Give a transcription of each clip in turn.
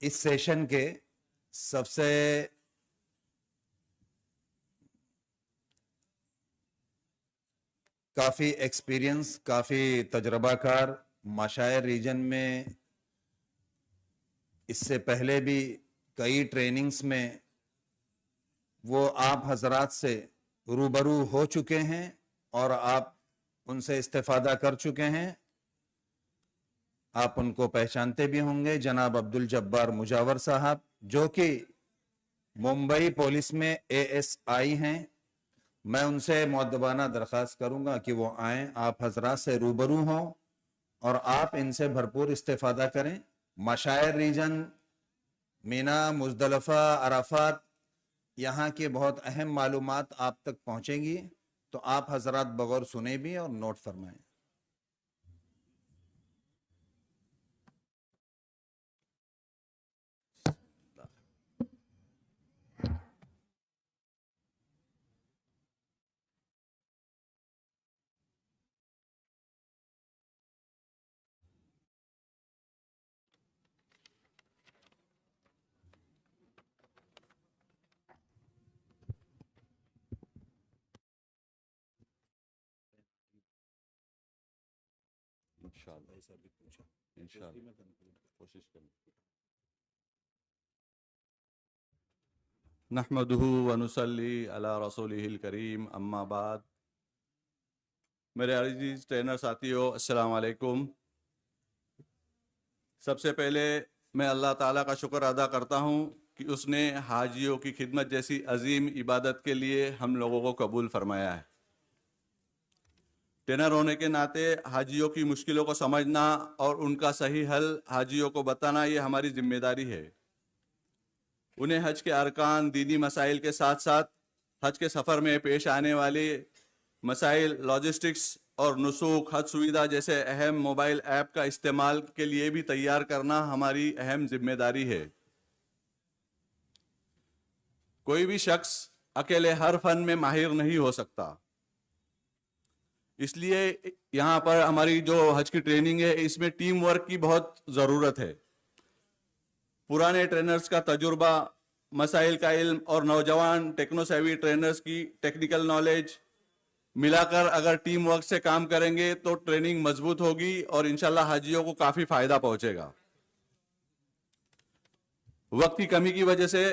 इस सेशन के सबसे काफ़ी एक्सपीरियंस, काफ़ी तजर्बाकार माशायर रीजन में इससे पहले भी कई ट्रेनिंग्स में वो आप हजरात से रूबरू हो चुके हैं और आप उनसे इस्तेफादा कर चुके हैं। आप उनको पहचानते भी होंगे, जनाब अब्दुल जब्बार मुजावर साहब, जो कि मुंबई पुलिस में ASI हैं। मैं उनसे मुअद्दबाना दरख्वास्त करूंगा कि वो आएं, आप हजरात से रूबरू हों और आप इनसे भरपूर इस्तेफादा करें। मशायर रीजन, मीना, मुज़दलिफ़ा, अराफात, यहाँ की बहुत अहम मालूमात आप तक पहुँचेंगी, तो आप हजरात बगौर सुने भी और नोट फरमाएं। नहमदुहु व नुसल्ली अला रसूलिहिल करीम, अम्मा बाद। मेरे अजीज ट्रेनर साथियों, अस्सलाम वालेकुम। सबसे पहले मैं अल्लाह ताला का शुक्र अदा करता हूँ कि उसने हाजियों की खिदमत जैसी अजीम इबादत के लिए हम लोगों को कबूल फरमाया है। ट्रेनर होने के नाते हाजियों की मुश्किलों को समझना और उनका सही हल हाजियों को बताना ये हमारी जिम्मेदारी है। उन्हें हज के अरकान, दीनी मसाइल के साथ साथ हज के सफ़र में पेश आने वाले मसाइल, लॉजिस्टिक्स और नुसूख, हज सुविधा जैसे अहम मोबाइल ऐप का इस्तेमाल के लिए भी तैयार करना हमारी अहम जिम्मेदारी है। कोई भी शख्स अकेले हर फन में माहिर नहीं हो सकता, इसलिए यहाँ पर हमारी जो हज की ट्रेनिंग है इसमें टीम वर्क की बहुत ज़रूरत है। पुराने ट्रेनर्स का तजुर्बा, मसाइल का इल्म और नौजवान टेक्नोसेवी ट्रेनर्स की टेक्निकल नॉलेज मिलाकर अगर टीम वर्क से काम करेंगे तो ट्रेनिंग मजबूत होगी और इंशाल्लाह हाजियों को काफ़ी फ़ायदा पहुंचेगा। वक्त की कमी की वजह से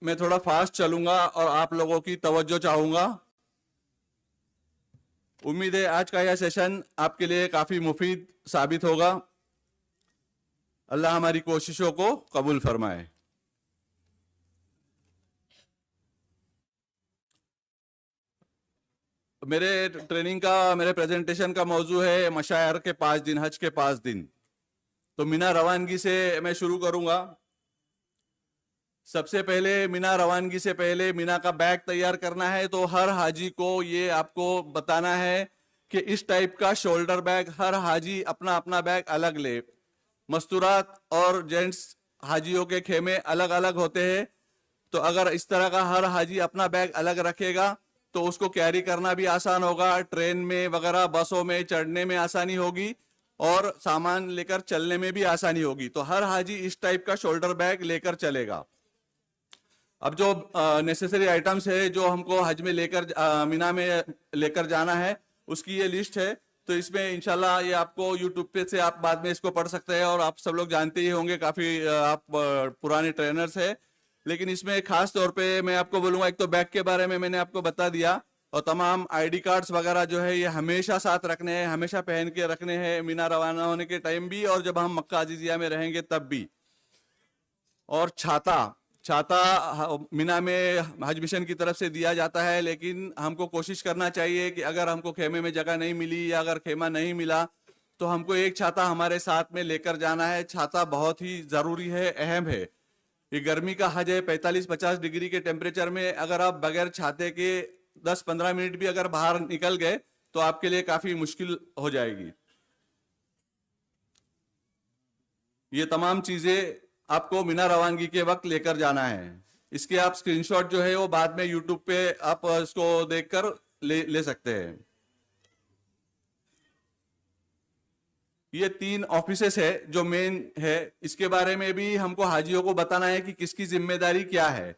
मैं थोड़ा फास्ट चलूंगा और आप लोगों की तवज्जो चाहूँगा। उम्मीद है आज का यह सेशन आपके लिए काफ़ी मुफीद साबित होगा। अल्लाह हमारी कोशिशों को कबूल फरमाए। मेरे ट्रेनिंग का, मेरे प्रेजेंटेशन का मौजू है मशायर के 5 दिन, हज के 5 दिन। तो मीना रवानगी से मैं शुरू करूंगा। सबसे पहले मीना रवानगी से पहले मीना का बैग तैयार करना है। तो हर हाजी को ये आपको बताना है कि इस टाइप का शोल्डर बैग हर हाजी अपना अपना बैग अलग ले। मस्तूरात और जेंट्स हाजियों के खेमे अलग अलग होते हैं, तो अगर इस तरह का हर हाजी अपना बैग अलग रखेगा तो उसको कैरी करना भी आसान होगा, ट्रेन में वगैरह बसों में चढ़ने में आसानी होगी और सामान लेकर चलने में भी आसानी होगी। तो हर हाजी इस टाइप का शोल्डर बैग लेकर चलेगा। अब जो नेसेसरी आइटम्स है जो हमको हज में लेकर मीना में लेकर जाना है उसकी ये लिस्ट है। तो इसमें इंशाल्लाह ये आपको यूट्यूब पे से आप बाद में इसको पढ़ सकते हैं और आप सब लोग जानते ही होंगे, काफ़ी आप पुराने ट्रेनर्स हैं। लेकिन इसमें खास तौर पे मैं आपको बोलूँगा, एक तो बैग के बारे में मैंने आपको बता दिया, और तमाम ID कार्ड्स वगैरह जो है ये हमेशा साथ रखने हैं, हमेशा पहन के रखने हैं, मीना रवाना होने के टाइम भी और जब हम मक्का अजीजिया में रहेंगे तब भी। और छाता मीना में हज मिशन की तरफ से दिया जाता है, लेकिन हमको कोशिश करना चाहिए कि अगर हमको खेमे में जगह नहीं मिली या अगर खेमा नहीं मिला तो हमको एक छाता हमारे साथ में लेकर जाना है। छाता बहुत ही ज़रूरी है, अहम है। ये गर्मी का हज है, 45-50 डिग्री के टेम्परेचर में अगर आप बगैर छाते के 10-15 मिनट भी अगर बाहर निकल गए तो आपके लिए काफ़ी मुश्किल हो जाएगी। ये तमाम चीज़ें आपको मीना रवानगी के वक्त लेकर जाना है। इसके आप स्क्रीनशॉट जो है वो बाद में यूट्यूब पे आप इसको देखकर ले सकते हैं। ये 3 ऑफिसेस है जो मेन है। इसके बारे में भी हमको हाजियों को बताना है कि किसकी जिम्मेदारी क्या है।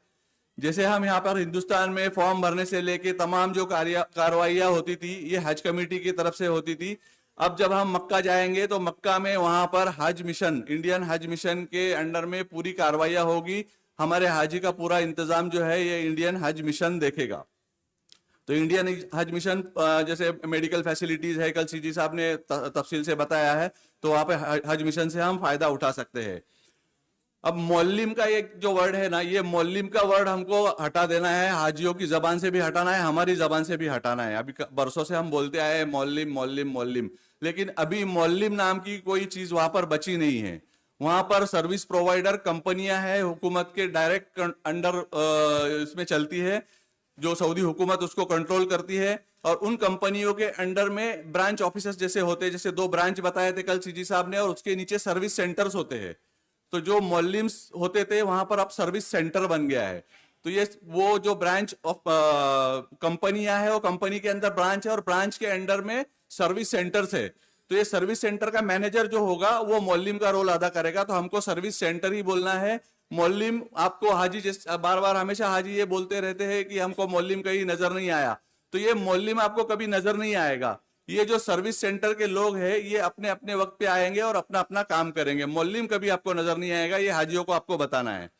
जैसे हम यहाँ पर हिंदुस्तान में फॉर्म भरने से लेके तमाम जो कार्रवाइयाँ होती थी ये हज कमेटी की तरफ से होती थी। अब जब हम मक्का जाएंगे तो मक्का में वहां पर हज मिशन, इंडियन हज मिशन के अंडर में पूरी कार्रवाइयाँ होगी। हमारे हाजी का पूरा इंतजाम जो है ये इंडियन हज मिशन देखेगा। तो इंडियन हज मिशन जैसे मेडिकल फैसिलिटीज है, कल सीजी साहब ने तफसील से बताया है, तो वहां पे हज मिशन से हम फायदा उठा सकते हैं। अब मौलिम का एक जो वर्ड है ना, ये मौलिम का वर्ड हमको हटा देना है, हाजियों की जबान से भी हटाना है, हमारी जबान से भी हटाना है। अभी बरसों से हम बोलते आए हैं मौलिम मौलिम मौलिम, लेकिन अभी मौलिम नाम की कोई चीज वहां पर बची नहीं है। वहां पर सर्विस प्रोवाइडर कंपनियां हैं, हुकूमत के डायरेक्ट अंडर इसमें चलती है, जो सऊदी हुकूमत उसको कंट्रोल करती है। और उन कंपनियों के अंडर में ब्रांच ऑफिसर्स जैसे होते हैं, जैसे 2 ब्रांच बताए थे कल सीजी साहब ने, और उसके नीचे सर्विस सेंटर्स होते हैं। तो जो मौलिम्स होते थे वहां पर अब सर्विस सेंटर बन गया है। तो ये वो जो ब्रांच ऑफ कंपनियां है, वो कंपनी के अंदर ब्रांच है और ब्रांच के अंडर में सर्विस सेंटर्स है। तो ये सर्विस सेंटर का मैनेजर जो होगा वो मौलिम का रोल अदा करेगा। तो हमको सर्विस सेंटर ही बोलना है। मौलिम आपको हाजी बार बार हमेशा हाजी ये बोलते रहते हैं कि हमको मौलिम कहीं नजर नहीं आया, तो ये मौलिम आपको कभी नजर नहीं आएगा। ये जो सर्विस सेंटर के लोग हैं ये अपने अपने वक्त पे आएंगे और अपना अपना काम करेंगे। मौलिम कभी आपको नजर नहीं आएगा, ये हाजियों को आपको बताना है।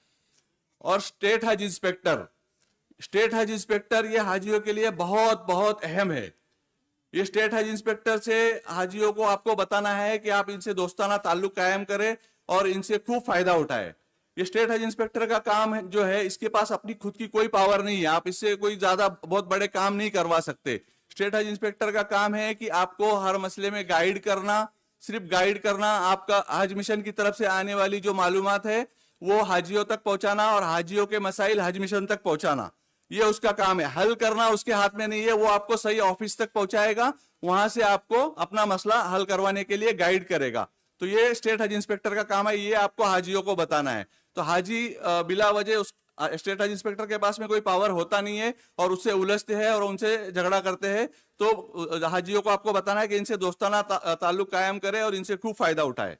और स्टेट हज इंस्पेक्टर, स्टेट हज इंस्पेक्टर ये हाजियों के लिए बहुत बहुत अहम है। ये स्टेट हज इंस्पेक्टर से हाजियों को आपको बताना है कि आप इनसे दोस्ताना ताल्लुक कायम करें और इनसे खूब फायदा उठाएं। ये स्टेट हज इंस्पेक्टर का काम है जो है, इसके पास अपनी खुद की कोई पावर नहीं है, आप इससे कोई ज्यादा बहुत बड़े काम नहीं करवा सकते। स्टेट हज इंस्पेक्टर का काम है कि आपको हर मसले में गाइड करना, सिर्फ गाइड करना, आपका हज मिशन की तरफ से आने वाली जो मालूमात है वो हाजियों तक पहुंचाना और हाजियों के मसाइल हज मिशन तक पहुंचाना, ये उसका काम है। हल करना उसके हाथ में नहीं है, वो आपको सही ऑफिस तक पहुंचाएगा, वहां से आपको अपना मसला हल करवाने के लिए गाइड करेगा। तो ये स्टेट हज इंस्पेक्टर का काम है, ये आपको हाजियों को बताना है। तो हाजी बिला वजह उस स्टेट हज इंस्पेक्टर के पास में कोई पावर होता नहीं है और उससे उलझते हैं और उनसे झगड़ा करते हैं। तो हाजियों को आपको बताना है कि इनसे दोस्ताना ताल्लुक कायम करे और इनसे खूब फायदा उठाए।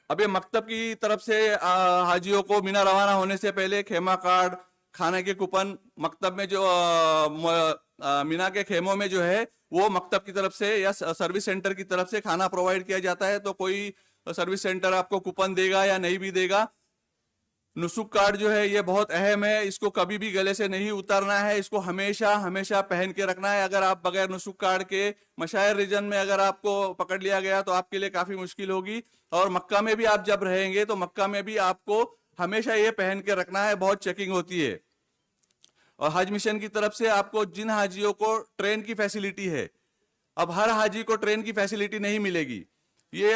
अब ये मकतब की तरफ से हाजियों को मीना रवाना होने से पहले खेमा कार्ड, खाने के कूपन, मकतब में जो मीना के खेमों में जो है वो मकतब की तरफ से या सर्विस सेंटर की तरफ से खाना प्रोवाइड किया जाता है। तो कोई सर्विस सेंटर आपको कूपन देगा या नहीं भी देगा। नुसुक कार्ड जो है ये बहुत अहम है, इसको कभी भी गले से नहीं उतारना है, इसको हमेशा हमेशा पहन के रखना है। अगर आप बगैर नुसुक कार्ड के मशायर रीजन में अगर आपको पकड़ लिया गया तो आपके लिए काफी मुश्किल होगी। और मक्का में भी आप जब रहेंगे तो मक्का में भी आपको हमेशा ये पहन के रखना है, बहुत चेकिंग होती है। और हज मिशन की तरफ से आपको जिन हाजियों को ट्रेन की फैसिलिटी है, अब हर हाजी को ट्रेन की फैसिलिटी नहीं मिलेगी। ये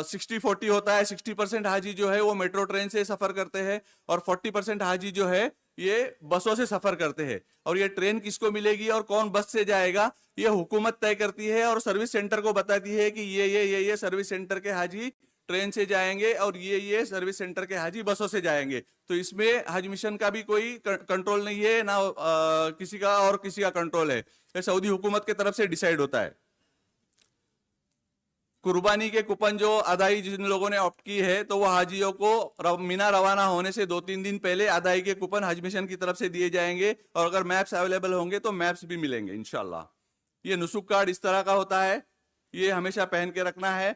60-40 होता है, 60% हाजी जो है वो मेट्रो ट्रेन से सफर करते हैं और 40% हाजी जो है ये बसों से सफर करते हैं। और ये ट्रेन किसको मिलेगी और कौन बस से जाएगा ये हुकूमत तय करती है और सर्विस सेंटर को बताती है कि ये सर्विस सेंटर के हाजी ट्रेन से जाएंगे और ये सर्विस सेंटर के हाजी बसों से जाएंगे। तो इसमें हज मिशन का भी कोई कंट्रोल नहीं है, ना किसी का और किसी का कंट्रोल है, ये सऊदी हुकूमत की तरफ से डिसाइड होता है। कुर्बानी के कूपन जो अदाई जिन लोगों ने ऑप्ट की है तो वो हाजियों को मीना रवाना होने से 2-3 दिन पहले अदाई के कूपन हज मिशन की तरफ से दिए जाएंगे और अगर मैप्स अवेलेबल होंगे तो मैप्स भी मिलेंगे इंशाल्लाह। ये नुसुक कार्ड इस तरह का होता है, ये हमेशा पहन के रखना है।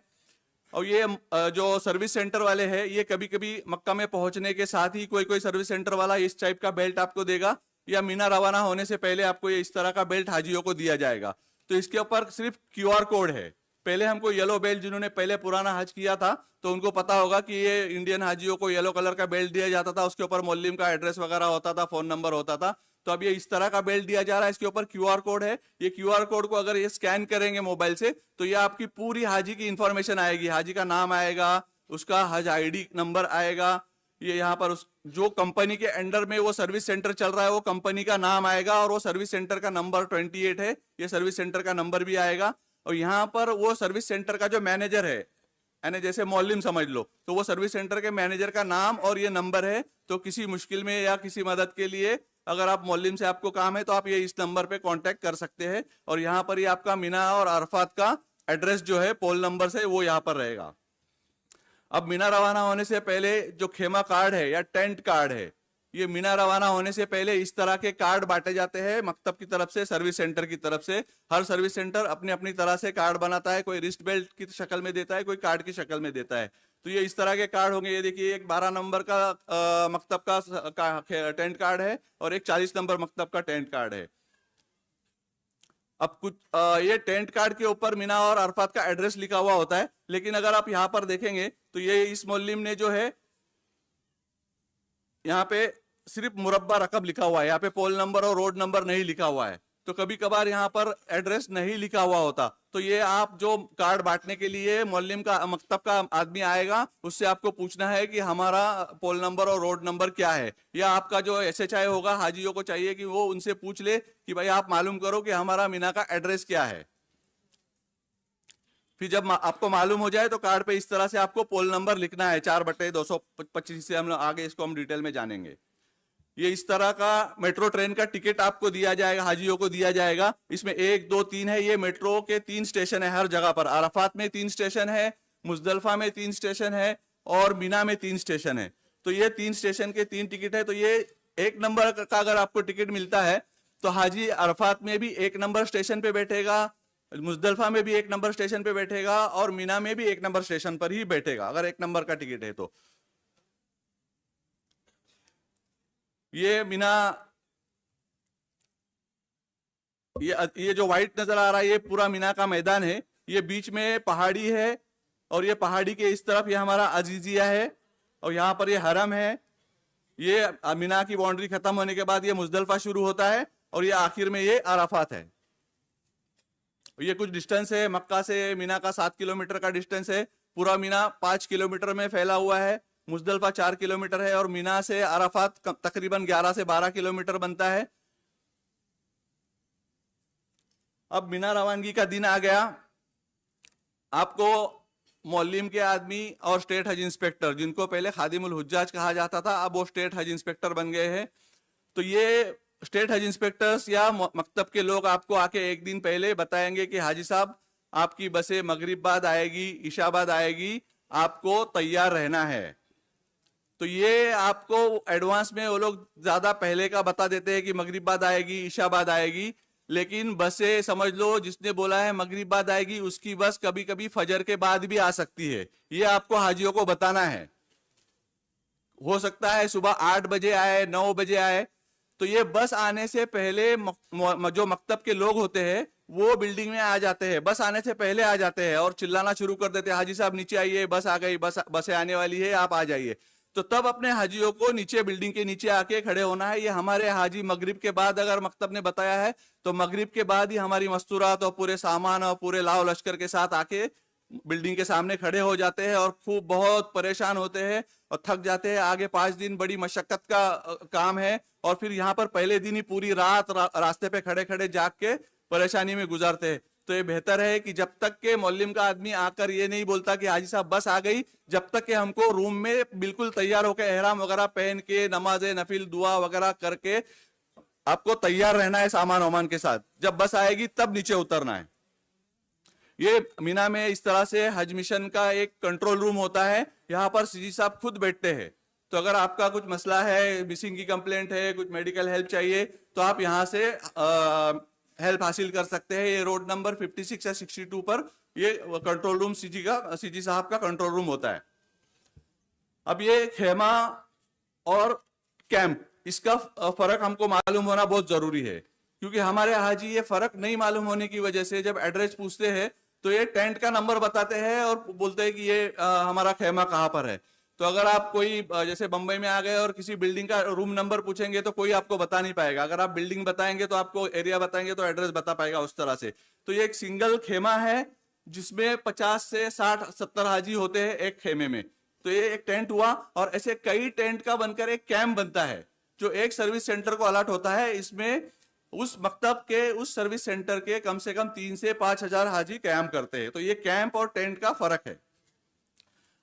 और ये जो सर्विस सेंटर वाले हैं ये कभी कभी मक्का में पहुंचने के साथ ही कोई कोई सर्विस सेंटर वाला इस टाइप का बेल्ट आपको देगा, या मीना रवाना होने से पहले आपको ये इस तरह का बेल्ट हाजियों को दिया जाएगा। तो इसके ऊपर सिर्फ QR कोड है। पहले हमको येलो बेल्ट, जिन्होंने पहले पुराना हज किया था तो उनको पता होगा कि ये इंडियन हाजियों को येलो कलर का बेल्ट दिया जाता था, उसके ऊपर मौलिम का एड्रेस वगैरह होता था, फोन नंबर होता था। तो अब ये इस तरह का बेल्ट दिया जा रहा है, इसके ऊपर QR कोड है। ये QR कोड को अगर ये स्कैन करेंगे मोबाइल से तो ये आपकी पूरी हाजी की इंफॉर्मेशन आएगी, हाजी का नाम आएगा, उसका हज ID नंबर आएगा, ये यहाँ पर जो कंपनी के अंडर में वो सर्विस सेंटर चल रहा है वो कंपनी का नाम आएगा और वो सर्विस सेंटर का नंबर 28 है, ये सर्विस सेंटर का नंबर भी आएगा। और यहाँ पर वो सर्विस सेंटर का जो मैनेजर है, यानी जैसे मौलिम समझ लो, तो वो सर्विस सेंटर के मैनेजर का नाम और ये नंबर है। तो किसी मुश्किल में या किसी मदद के लिए अगर आप मौलिम से आपको काम है तो आप ये इस नंबर पे कांटेक्ट कर सकते हैं। और यहाँ पर ये आपका मीना और अरफात का एड्रेस जो है पोल नंबर से वो यहाँ पर रहेगा। अब मीना रवाना होने से पहले जो खेमा कार्ड है या टेंट कार्ड है, ये मीना रवाना होने से पहले इस तरह के कार्ड बांटे जाते हैं मकतब की तरफ से, सर्विस सेंटर की तरफ से। हर सर्विस सेंटर अपनी अपनी तरह से कार्ड बनाता है, कोई रिस्ट बेल्ट की शक्ल में देता है, कोई कार्ड की शक्ल में देता है। तो ये इस तरह के कार्ड होंगे। ये देखिए, एक 12 नंबर का मकतब का टेंट कार्ड है और एक 40 नंबर मकतब का टेंट कार्ड है। अब कुछ ये टेंट कार्ड के ऊपर मीना और अरफात का एड्रेस लिखा हुआ होता है, लेकिन अगर आप यहाँ पर देखेंगे तो ये इस मौलिम ने जो है यहाँ पे सिर्फ मुरब्बा रकम लिखा हुआ है, यहाँ पे पोल नंबर और रोड नंबर नहीं लिखा हुआ है। तो कभी कभार यहाँ पर एड्रेस नहीं लिखा हुआ होता, तो ये आप जो कार्ड बांटने के लिए मौलिम का मकतब का आदमी आएगा, उससे आपको पूछना है कि हमारा पोल नंबर और रोड नंबर क्या है। या आपका जो SHI होगा, हाजियों को चाहिए कि वो उनसे पूछ ले कि भाई आप मालूम करो कि हमारा मीना का एड्रेस क्या है। फिर जब आपको मालूम हो जाए तो कार्ड पे इस तरह से आपको पोल नंबर लिखना है 4/225 से। हम आगे इसको हम डिटेल में जानेंगे। ये इस तरह का मेट्रो ट्रेन का टिकट आपको दिया जाएगा, हाजियों को दिया जाएगा। इसमें 1, 2, 3 है। ये मेट्रो के 3 स्टेशन है हर जगह पर। अराफात में 3 स्टेशन है, मुजदलफा में 3 स्टेशन है और मीना में 3 स्टेशन है। तो ये 3 स्टेशन के 3 टिकट है। तो ये 1 नंबर का अगर आपको टिकट मिलता है तो हाजी अराफात में भी 1 नंबर स्टेशन पे बैठेगा, मुजदलफा में भी 1 नंबर स्टेशन पे बैठेगा और मीना में भी 1 नंबर स्टेशन पर ही बैठेगा, अगर 1 नंबर का टिकट है तो। ये मीना, ये जो व्हाइट नजर आ रहा है ये पूरा मीना का मैदान है। ये बीच में पहाड़ी है और ये पहाड़ी के इस तरफ ये हमारा अजीजिया है और यहाँ पर ये हरम है। ये मीना की बाउंड्री खत्म होने के बाद ये मुजदलफा शुरू होता है और ये आखिर में ये अराफात है। ये कुछ डिस्टेंस है मक्का से मीना का 7 किलोमीटर का डिस्टेंस है। पूरा मीना 5 किलोमीटर में फैला हुआ है, मुजदलफा 4 किलोमीटर है और मीना से अराफात तकरीबन 11 से 12 किलोमीटर बनता है। अब मीना रवानगी का दिन आ गया। आपको मौलिम के आदमी और स्टेट हज इंस्पेक्टर, जिनको पहले खादिमुल हुज्जाज कहा जाता था, अब वो स्टेट हज इंस्पेक्टर बन गए हैं। तो ये स्टेट हज इंस्पेक्टर्स या मकतब के लोग आपको आके एक दिन पहले बताएंगे कि हाजी साहब आपकी बसें मगरिब बाद आएगी, ईशा बाद आएगी, आपको तैयार रहना है। तो ये आपको एडवांस में वो लोग ज्यादा पहले का बता देते हैं कि मगरिब बाद आएगी, ईशा बाद आएगी। लेकिन बसें समझ लो, जिसने बोला है मगरिब बाद आएगी उसकी बस कभी कभी फजर के बाद भी आ सकती है। ये आपको हाजियों को बताना है। हो सकता है सुबह 8 बजे आए, 9 बजे आए। तो ये बस आने से पहले जो मकतब के लोग होते हैं वो बिल्डिंग में आ जाते हैं, बस आने से पहले आ जाते हैं और चिल्लाना शुरू कर देते हैं, हाजी साहब नीचे आइए, बस आ गई, बसें आने वाली है, आप आ जाइए। तो तब अपने हाजियों को नीचे बिल्डिंग के नीचे आके खड़े होना है। ये हमारे हाजी मगरिब के बाद, अगर मकतब ने बताया है तो मगरिब के बाद ही हमारी मस्तूरात और पूरे सामान और पूरे लाव लश्कर के साथ आके बिल्डिंग के सामने खड़े हो जाते हैं और खूब बहुत परेशान होते हैं और थक जाते हैं। आगे 5 दिन बड़ी मशक्कत का काम है और फिर यहाँ पर पहले दिन ही पूरी रात रास्ते पे खड़े खड़े जाग के परेशानी में गुजारते हैं। तो ये बेहतर है कि जब तक के मौलिम का आदमी आकर ये नहीं बोलता कि हाजी साहब बस आ गई, जब तक के हमको रूम में बिल्कुल तैयार होकर एहराम वगैरह पहन के नमाज नफिल दुआ वगैरह करके आपको तैयार रहना है सामान वामान के साथ। जब बस आएगी तब नीचे उतरना है। ये मीना में इस तरह से हज मिशन का एक कंट्रोल रूम होता है। यहाँ पर सीजी साहब खुद बैठते हैं। तो अगर आपका कुछ मसला है, मिसिंग की कंप्लेंट है, कुछ मेडिकल हेल्प चाहिए, तो आप यहाँ से हेल्प हासिल कर सकते हैं। ये रोड नंबर 56 या 62 पर ये कंट्रोल रूम सीजी साहब का कंट्रोल रूम होता है। अब ये खेमा और कैंप, इसका फर्क हमको मालूम होना बहुत जरूरी है, क्योंकि हमारे हाजी ये फर्क नहीं मालूम होने की वजह से जब एड्रेस पूछते हैं तो ये टेंट का नंबर बताते हैं और बोलते हैं कि ये हमारा खेमा कहाँ पर है। तो अगर आप कोई जैसे बंबई में आ गए और किसी बिल्डिंग का रूम नंबर पूछेंगे तो कोई आपको बता नहीं पाएगा। अगर आप बिल्डिंग बताएंगे तो आपको एरिया बताएंगे तो एड्रेस बता पाएगा उस तरह से। तो ये एक सिंगल खेमा है जिसमें 50 से 60-70 हाजी होते हैं एक खेमे में। तो ये एक टेंट हुआ और ऐसे कई टेंट का बनकर एक कैंप बनता है जो एक सर्विस सेंटर को अलॉट होता है। इसमें उस मकतब के उस सर्विस सेंटर के कम से कम 3 से 5 हजार हाजी कयाम करते हैं। तो ये कैंप और टेंट का फर्क है।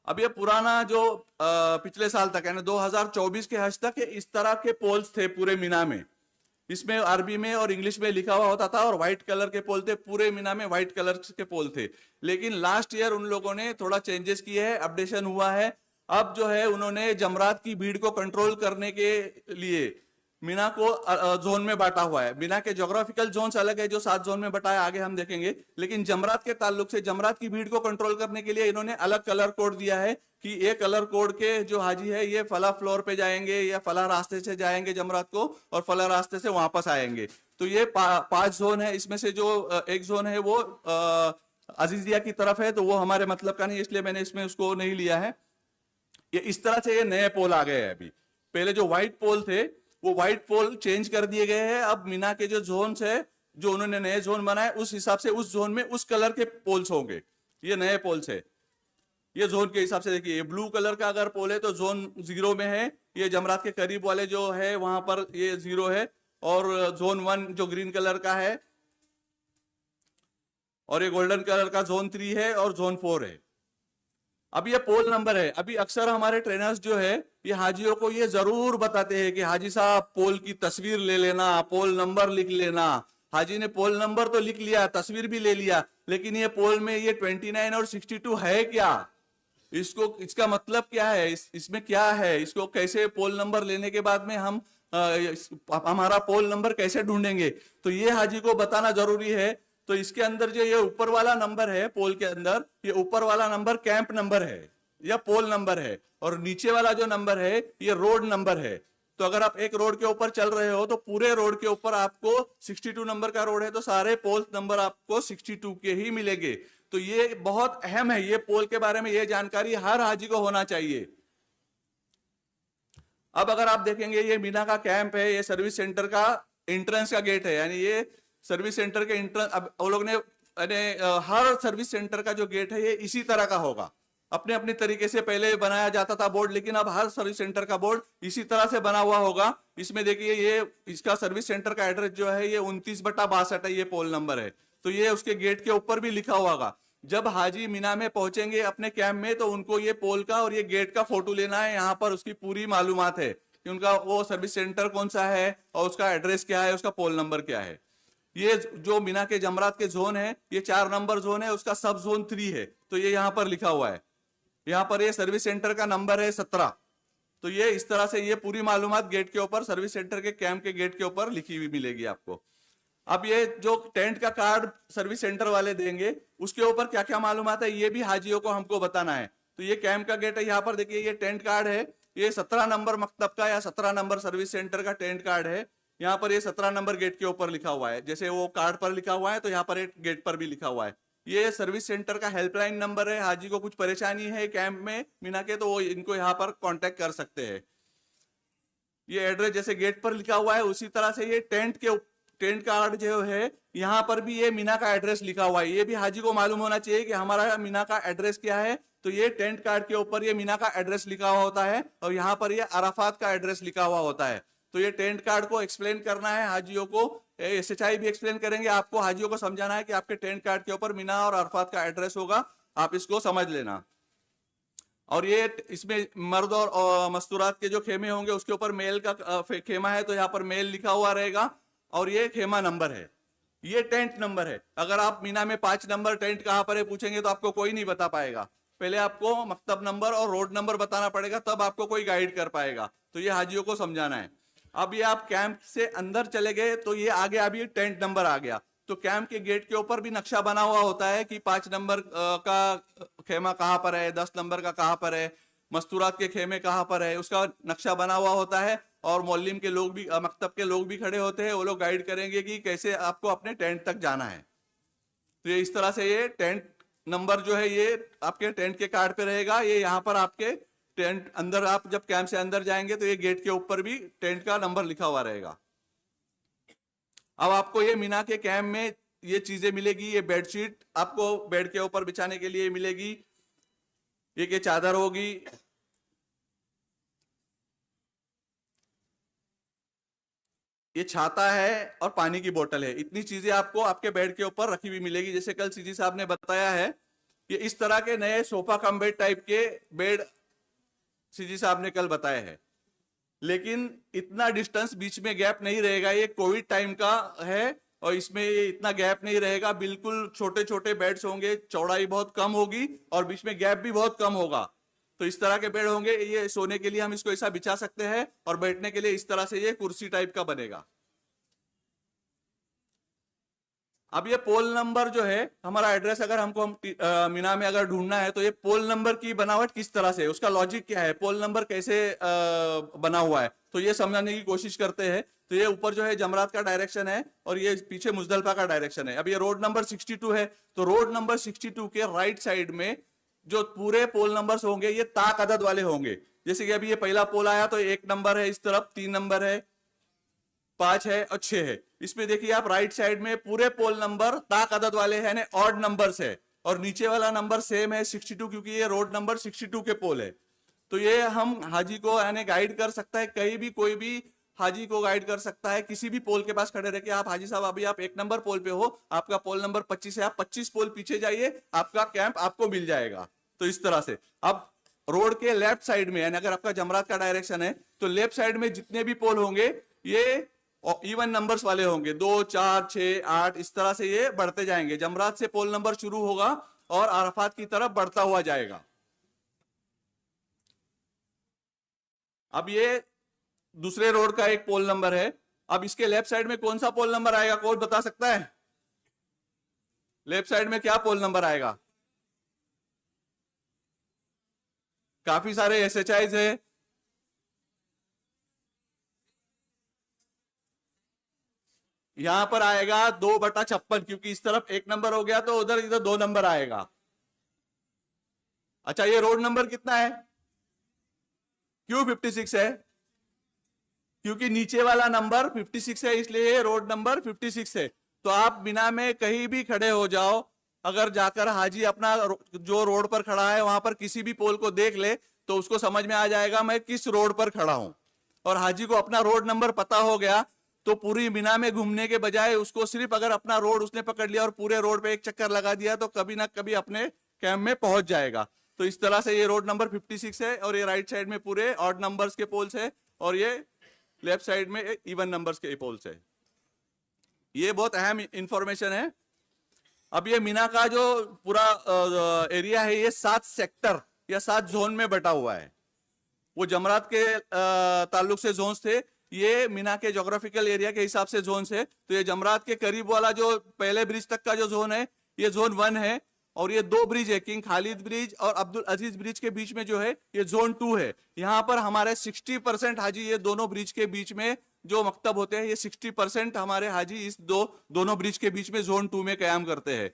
अब ये पुराना जो पिछले साल तक यानी 2024 के हज तक इस तरह के पोल्स थे पूरे मीना में। इसमें अरबी में और इंग्लिश में लिखा हुआ होता था और व्हाइट कलर के पोल थे, पूरे मीना में व्हाइट कलर के पोल थे। लेकिन लास्ट ईयर उन लोगों ने थोड़ा चेंजेस किए हैं, अपडेशन हुआ है। अब जो है उन्होंने जमरात की भीड़ को कंट्रोल करने के लिए मीना को जोन में बांटा हुआ है। मीना के ज्योग्राफिकल जोन्स अलग है जो 7 जोन में बटा है, आगे हम देखेंगे। लेकिन जमरात के ताल्लुक से जमरात की भीड़ को कंट्रोल करने के लिए इन्होंने अलग कलर कोड दिया है कि ये कलर कोड के जो हाजी है ये फला फ्लोर पे जाएंगे या फला रास्ते से जाएंगे जमरात को और फला रास्ते से वापस आएंगे। तो ये 5 जोन है, इसमें से जो एक जोन है वो अजीजिया की तरफ है, तो वो हमारे मतलब का नहीं, इसलिए मैंने इसमें उसको नहीं लिया है। ये इस तरह से ये नए पोल आ गए हैं। अभी पहले जो व्हाइट पोल थे वो व्हाइट पोल चेंज कर दिए गए हैं। अब मीना के जो जोन्स है, जो उन्होंने नए जोन बनाए, उस हिसाब से उस जोन में उस कलर के पोल्स होंगे। ये नए पोल्स है, ये जोन के हिसाब से देखिए। ब्लू कलर का अगर पोल है तो जोन 0 में है, ये जमरात के करीब वाले जो है वहां पर ये 0 है। और जोन 1 जो ग्रीन कलर का है, और ये गोल्डन कलर का जोन 3 है और जोन 4 है। अब ये पोल नंबर है। अभी अक्सर हमारे ट्रेनर्स जो है ये हाजियों को ये जरूर बताते हैं कि हाजी साहब पोल की तस्वीर ले लेना, पोल नंबर लिख लेना। हाजी ने पोल नंबर तो लिख लिया, तस्वीर भी ले लिया, लेकिन ये पोल में ये 29 और 62 है क्या, इसको इसका मतलब क्या है, इसमें क्या है, इसको कैसे पोल नंबर लेने के बाद में हम हमारा पोल नंबर कैसे ढूंढेंगे, तो ये हाजी को बताना जरूरी है। तो इसके अंदर जो ये ऊपर वाला नंबर है पोल के अंदर, ये ऊपर वाला नंबर कैंप नंबर है या पोल नंबर है, और नीचे वाला जो नंबर है ये रोड नंबर है। तो अगर आप एक रोड के ऊपर चल रहे हो तो पूरे रोड के ऊपर आपको 62 नंबर का रोड है तो सारे पोल नंबर आपको 62 के ही मिलेंगे। तो ये बहुत अहम है, ये पोल के बारे में ये जानकारी हर हाजी को होना चाहिए। अब अगर आप देखेंगे ये मीना का कैंप है, ये सर्विस सेंटर का एंट्रेंस का गेट है, यानी ये सर्विस सेंटर के एंट्रेंस। अब वो लोग ने हर सर्विस सेंटर का जो गेट है ये इसी तरह का होगा। अपने अपने तरीके से पहले बनाया जाता था बोर्ड, लेकिन अब हर सर्विस सेंटर का बोर्ड इसी तरह से बना हुआ होगा। इसमें देखिए ये इसका सर्विस सेंटर का एड्रेस जो है ये 29/62 है, ये पोल नंबर है। तो ये उसके गेट के ऊपर भी लिखा हुआ होगा। जब हाजी मीना में पहुंचेंगे अपने कैंप में तो उनको ये पोल का और ये गेट का फोटो लेना है। यहाँ पर उसकी पूरी मालूमात है कि उनका वो सर्विस सेंटर कौन सा है और उसका एड्रेस क्या है, उसका पोल नंबर क्या है। ये जो मीना के जमरात के जोन है ये 4 नंबर जोन है, उसका सब जोन 3 है, तो ये यहाँ पर लिखा हुआ है। यहाँ पर ये सर्विस सेंटर का नंबर है 17। तो ये इस तरह से ये पूरी मालूमात गेट के ऊपर, सर्विस सेंटर के कैंप के गेट के ऊपर लिखी हुई मिलेगी आपको। अब ये जो टेंट का कार्ड सर्विस सेंटर वाले देंगे उसके ऊपर क्या क्या मालूमात है ये भी हाजियों को हमको बताना है। तो ये कैंप का गेट है, यहाँ पर देखिए ये टेंट कार्ड है, ये 17 नंबर मकतब का या 17 नंबर सर्विस सेंटर का टेंट कार्ड है। यहाँ पर ये 17 नंबर गेट के ऊपर लिखा हुआ है, जैसे वो कार्ड पर लिखा हुआ है तो यहाँ पर एक गेट पर भी लिखा हुआ है। ये सर्विस सेंटर का हेल्पलाइन नंबर है, हाजी को कुछ परेशानी है कैंप में मीना के तो वो इनको यहाँ पर कांटेक्ट कर सकते हैं। ये एड्रेस जैसे गेट पर लिखा हुआ है उसी तरह से ये टेंट कार्ड जो है यहाँ पर भी ये मीना का एड्रेस लिखा हुआ है। ये भी हाजी को मालूम होना चाहिए कि हमारा मीना का एड्रेस क्या है। तो ये टेंट कार्ड के ऊपर ये मीना का एड्रेस लिखा हुआ होता है और यहाँ पर ये अराफात का एड्रेस लिखा हुआ होता है। तो ये टेंट कार्ड को एक्सप्लेन करना है हाजियों को, एसएचआई भी एक्सप्लेन करेंगे आपको, हाजियों को समझाना है कि आपके टेंट कार्ड के ऊपर मीना और अराफात का एड्रेस होगा, आप इसको समझ लेना। और ये इसमें मर्द और मस्तूरात के जो खेमे होंगे उसके ऊपर मेल का खेमा है तो यहाँ पर मेल लिखा हुआ रहेगा और ये खेमा नंबर है, ये टेंट नंबर है। अगर आप मीना में 5 नंबर टेंट कहाँ पर है पूछेंगे तो आपको कोई नहीं बता पाएगा। पहले आपको मकतब नंबर और रोड नंबर बताना पड़ेगा तब आपको कोई गाइड कर पाएगा। तो ये हाजियों को समझाना है। अब ये आप कैंप से अंदर चले गए तो ये आगे अभी टेंट नंबर आ गया। तो कैंप के गेट के ऊपर भी नक्शा बना हुआ होता है कि 5 नंबर का खेमा कहाँ पर है, 10 नंबर का कहाँ पर है, मस्तूरात के खेमे कहाँ पर है, उसका नक्शा बना हुआ होता है। और मौलिम के लोग भी, मकतब के लोग भी खड़े होते हैं, वो लोग गाइड करेंगे कि कैसे आपको अपने टेंट तक जाना है। तो ये इस तरह से ये टेंट नंबर जो है ये आपके टेंट के कार्ड पे रहेगा। ये यहाँ पर आपके टेंट अंदर, आप जब कैंप से अंदर जाएंगे तो ये गेट के ऊपर भी टेंट का नंबर लिखा हुआ रहेगा। अब आपको ये मीना के कैंप में ये चीजें मिलेगी, ये बेडशीट आपको बेड के ऊपर बिछाने के लिए मिलेगी, ये चादर होगी, ये छाता है और पानी की बोतल है। इतनी चीजें आपको आपके बेड के ऊपर रखी हुई मिलेगी। जैसे कल सीजी साहब ने बताया है ये इस तरह के नए सोफा कम बेड टाइप के बेड सीजी साहब ने कल बताए हैं। लेकिन इतना डिस्टेंस बीच में गैप नहीं रहेगा, ये कोविड टाइम का है और इसमें ये इतना गैप नहीं रहेगा, बिल्कुल छोटे छोटे बेड्स होंगे, चौड़ाई बहुत कम होगी और बीच में गैप भी बहुत कम होगा। तो इस तरह के बेड होंगे, ये सोने के लिए हम इसको ऐसा बिछा सकते हैं और बैठने के लिए इस तरह से ये कुर्सी टाइप का बनेगा। अब ये पोल नंबर जो है हमारा एड्रेस, अगर हमको मीना में अगर ढूंढना है तो ये पोल नंबर की बनावट किस तरह से है, उसका लॉजिक क्या है, पोल नंबर कैसे बना हुआ है, तो ये समझाने की कोशिश करते हैं। तो ये ऊपर जो है जमरात का डायरेक्शन है और ये पीछे मुजदलफा का डायरेक्शन है। अब ये रोड नंबर 62 है, तो रोड नंबर 62 के राइट साइड में जो पूरे पोल नंबर्स होंगे ये ताक अदद वाले होंगे। जैसे कि अभी ये पहला पोल आया तो 1 नंबर है, इस तरफ 3 नंबर है, 5 है और 6 है। इसमें देखिए आप राइट साइड में पूरे पोल नंबर ताक अदद वाले हैं, ऑड नंबर्स है, और नीचे वाला नंबर सेम है 62, क्योंकि ये रोड नंबर 62 के पोल है। तो ये हम हाजी को यानी गाइड कर सकता है, कहीं भी कोई भी हाजी को गाइड कर सकता है, किसी भी पोल के पास खड़े रह के आप हाजी साहब अभी आप 1 नंबर पोल पे हो, आपका पोल नंबर 25 है, आप 25 पोल पीछे जाइए, आपका कैंप आपको मिल जाएगा। तो इस तरह से अब रोड के लेफ्ट साइड में यानी अगर आपका जमरात का डायरेक्शन है तो लेफ्ट साइड में जितने भी पोल होंगे ये इवन नंबर्स वाले होंगे, 2 4 6 8 इस तरह से ये बढ़ते जाएंगे। जमरात से पोल नंबर शुरू होगा और अराफात की तरफ बढ़ता हुआ जाएगा। अब ये दूसरे रोड का एक पोल नंबर है। अब इसके लेफ्ट साइड में कौन सा पोल नंबर आएगा, कौन बता सकता है? लेफ्ट साइड में क्या पोल नंबर आएगा? काफी सारे SHIs है, यहां पर आएगा 2/56, क्योंकि इस तरफ 1 नंबर हो गया तो उधर इधर 2 नंबर आएगा। अच्छा ये रोड नंबर कितना है? क्यों 56 है? क्योंकि नीचे वाला नंबर 56 है, इसलिए ये रोड नंबर 56 है। तो आप बिना में कहीं भी खड़े हो जाओ, अगर जाकर हाजी अपना जो रोड पर खड़ा है वहां पर किसी भी पोल को देख ले तो उसको समझ में आ जाएगा मैं किस रोड पर खड़ा हूं। और हाजी को अपना रोड नंबर पता हो गया तो पूरी मीना में घूमने के बजाय उसको सिर्फ अगर अपना रोड उसने पकड़ लिया और पूरे रोड पे एक चक्कर लगा दिया तो कभी ना कभी अपने कैंप में पहुंच जाएगा। तो इस तरह से ये रोड नंबर 56 है और ये राइट साइड में पूरे ऑड नंबर्स के पोल्स है और ये लेफ्ट साइड में इवन नंबर्स के पोल्स है। ये बहुत अहम इंफॉर्मेशन है। अब ये मीना का जो पूरा एरिया है ये 7 सेक्टर या 7 जोन में बटा हुआ है। वो जमरात के ताल्लुक से जोन्स थे, ये मीना के ज्योग्राफिकल एरिया के हिसाब से जोन है। तो ये जमरात के करीब वाला जो पहले ब्रिज तक का जो जोन है ये जोन 1 है और ये 2 ब्रिज है, किंग खालिद ब्रिज और अब्दुल अजीज ब्रिज के बीच में जो है ये जोन 2 है। यहाँ पर हमारे 60% हाजी ये दोनों ब्रिज के बीच में जो मकतब होते हैं ये 60% हमारे हाजी इस दोनों ब्रिज के बीच में जोन 2 में कयाम करते हैं।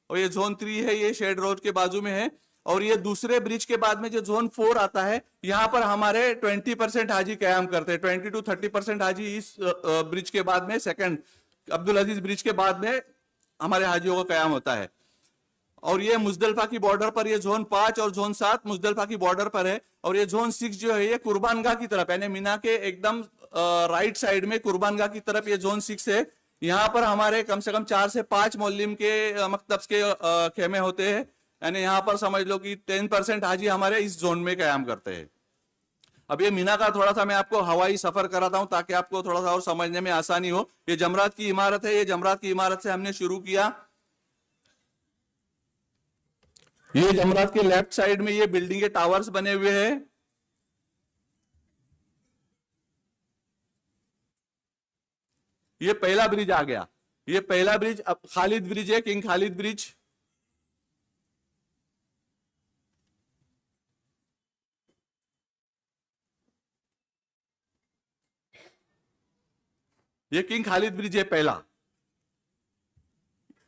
और ये जोन 3 है, ये शेड रोड के बाजू में है। और ये दूसरे ब्रिज के बाद में जो जोन 4 आता है यहाँ पर हमारे 20% हाजी कयाम करते हैं, 20 to 30% हाजी इस ब्रिज के बाद में सेकंड अब्दुल अजीज ब्रिज के बाद में हमारे हाजियों का कयाम होता है। और ये मुजदलफा की बॉर्डर पर ये जोन 5 और जोन 7 मुजदलफा की बॉर्डर पर है। और ये जोन 6 जो है ये कुर्बानगाह की तरफ यानी मीना के एकदम राइट साइड में कुर्बानगाह की तरफ ये जोन 6 है। यहाँ पर हमारे कम से कम 4 से 5 मौलिम के मकतब के खेमे होते हैं, यानी यहाँ पर समझ लो कि 10% हाजी हमारे इस जोन में कयाम करते हैं। अब ये मीना का थोड़ा सा मैं आपको हवाई सफर कराता हूं ताकि आपको थोड़ा सा और समझने में आसानी हो। ये जमरात की इमारत है, ये जमरात की इमारत से हमने शुरू किया। ये जमरात के लेफ्ट साइड में ये बिल्डिंग के टावर्स बने हुए हैं। ये पहला ब्रिज आ गया, ये पहला ब्रिज अब खालिद ब्रिज है, किंग खालिद ब्रिज। ये किंग खालिद ब्रिज है पहला,